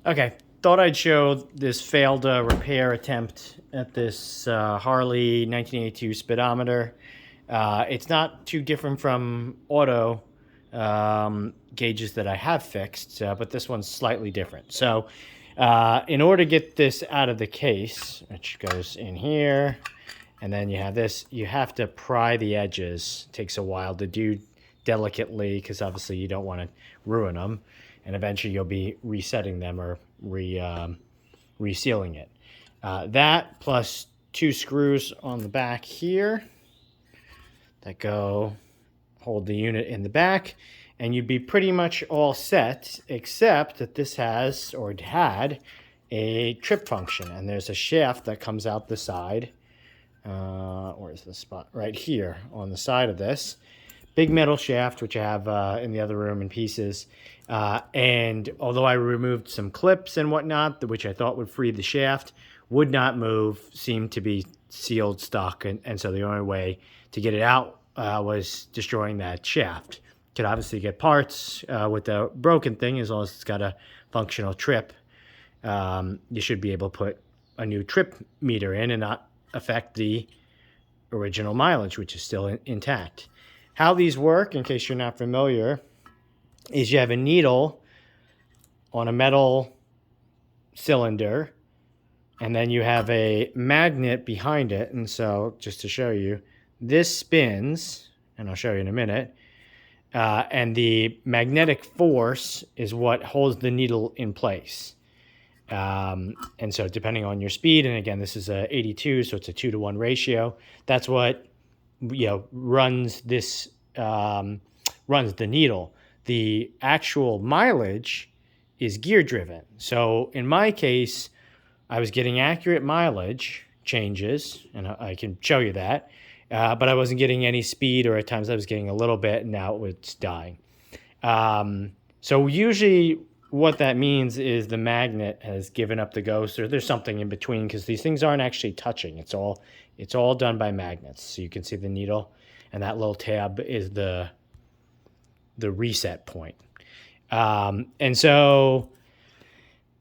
Okay, thought I'd show this failed repair attempt at this Harley 1982 speedometer. It's not too different from auto gauges that I have fixed, but this one's slightly different. So in order to get this out of the case, which goes in here, and then you have this, you have to pry the edges. It takes a while to do delicately because obviously you don't want to ruin them. And eventually you'll be resetting them or resealing it. That plus 2 screws on the back here that go hold the unit in the back, and you'd be pretty much all set, except that this has, or it had, a trip function, and there's a shaft that comes out the side. Where's the spot? Right here on the side of this. Big metal shaft, which I have in the other room in pieces. And although I removed some clips and whatnot, which I thought would free the shaft, would not move, seemed to be sealed stuck. And so the only way to get it out was destroying that shaft. Could obviously get parts with the broken thing, as long as it's got a functional trip. You should be able to put a new trip meter in and not affect the original mileage, which is still intact. How these work, in case you're not familiar, is you have a needle on a metal cylinder, and then you have a magnet behind it. And so, just to show you, this spins, and I'll show you in a minute, and the magnetic force is what holds the needle in place. And so depending on your speed, and again, this is a 82, so it's a 2-to-1 ratio. That's what, runs this, runs the needle. The actual mileage is gear driven. So in my case, I was getting accurate mileage changes, and I can show you that, but I wasn't getting any speed, or at times I was getting a little bit, and now it's dying. So usually what that means is the magnet has given up the ghost, or there's something in between, because these things aren't actually touching. It's all done by magnets. So you can see the needle, and that little tab is the reset point. And so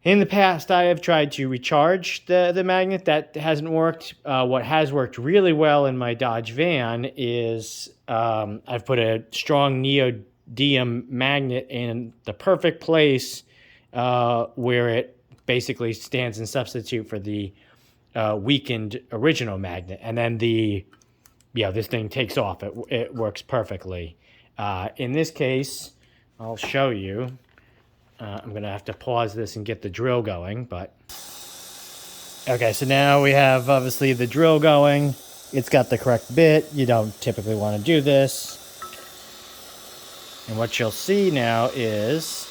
in the past, I have tried to recharge the magnet. That hasn't worked. What has worked really well in my Dodge van is I've put a strong neodymium magnet in the perfect place where it basically stands in substitute for the weakened original magnet. And then this thing takes off. It works perfectly. In this case, I'll show you. I'm going to have to pause this and get the drill going, but... Okay, so now we have, obviously, the drill going. It's got the correct bit. You don't typically want to do this. And what you'll see now is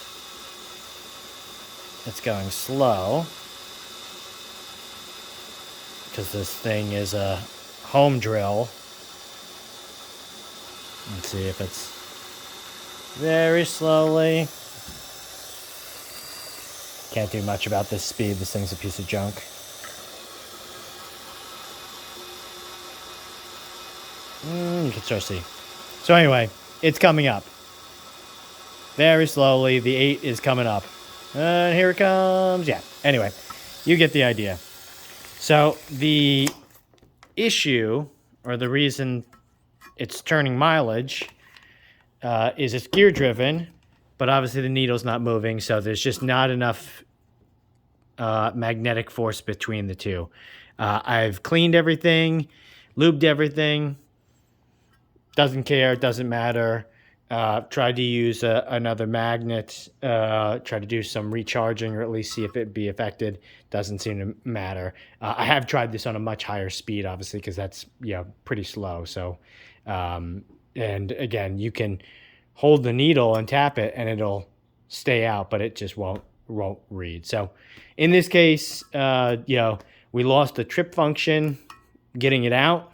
it's going slow, because this thing is a home drill. Let's see if it's very slowly. Can't do much about this speed. This thing's a piece of junk. You can start to see. So anyway, it's coming up. Very slowly. The 8 is coming up. And here it comes. Yeah. Anyway, you get the idea. So the issue, or the reason it's turning mileage, is it's gear driven, but obviously the needle's not moving, so there's just not enough magnetic force between the two. I've cleaned everything, lubed everything. Doesn't care, doesn't matter. Tried to use another magnet, try to do some recharging, or at least see if it'd be affected. Doesn't seem to matter. I have tried this on a much higher speed, obviously, because that's pretty slow. So, and again, you can hold the needle and tap it, and it'll stay out, but it just won't read. So, in this case, we lost the trip function getting it out,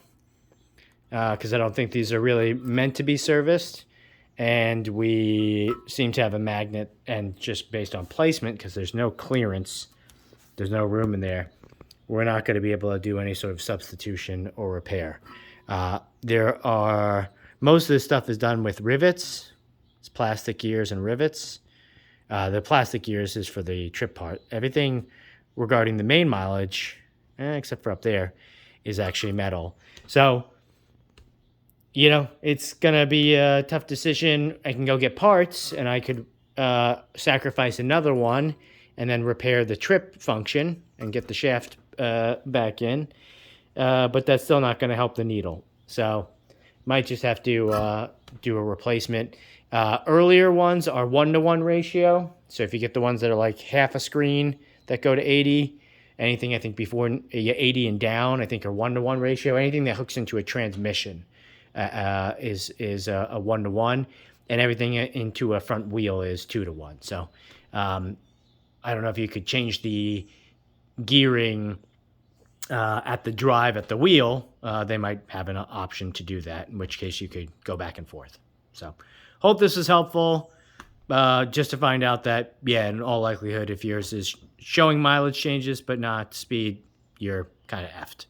because I don't think these are really meant to be serviced. And we seem to have a magnet, and just based on placement, because there's no clearance, there's no room in there, we're not going to be able to do any sort of substitution or repair. Most of this stuff is done with rivets. It's plastic gears and rivets. The plastic gears is for the trip part. Everything regarding the main mileage, except for up there, is actually metal. So, it's going to be a tough decision. I can go get parts, and I could sacrifice another one and then repair the trip function and get the shaft back in. But that's still not going to help the needle. So might just have to do a replacement. Earlier ones are 1-to-1 ratio. So if you get the ones that are like half a screen that go to 80, anything I think before 80 and down, I think are 1-to-1 ratio. Anything that hooks into a transmission is a 1-to-1, and everything into a front wheel is 2-to-1. So I don't know if you could change the gearing at the drive at the wheel. They might have an option to do that, in which case you could go back and forth. So hope this is helpful. Just to find out that, in all likelihood, if yours is showing mileage changes but not speed, you're kind of effed.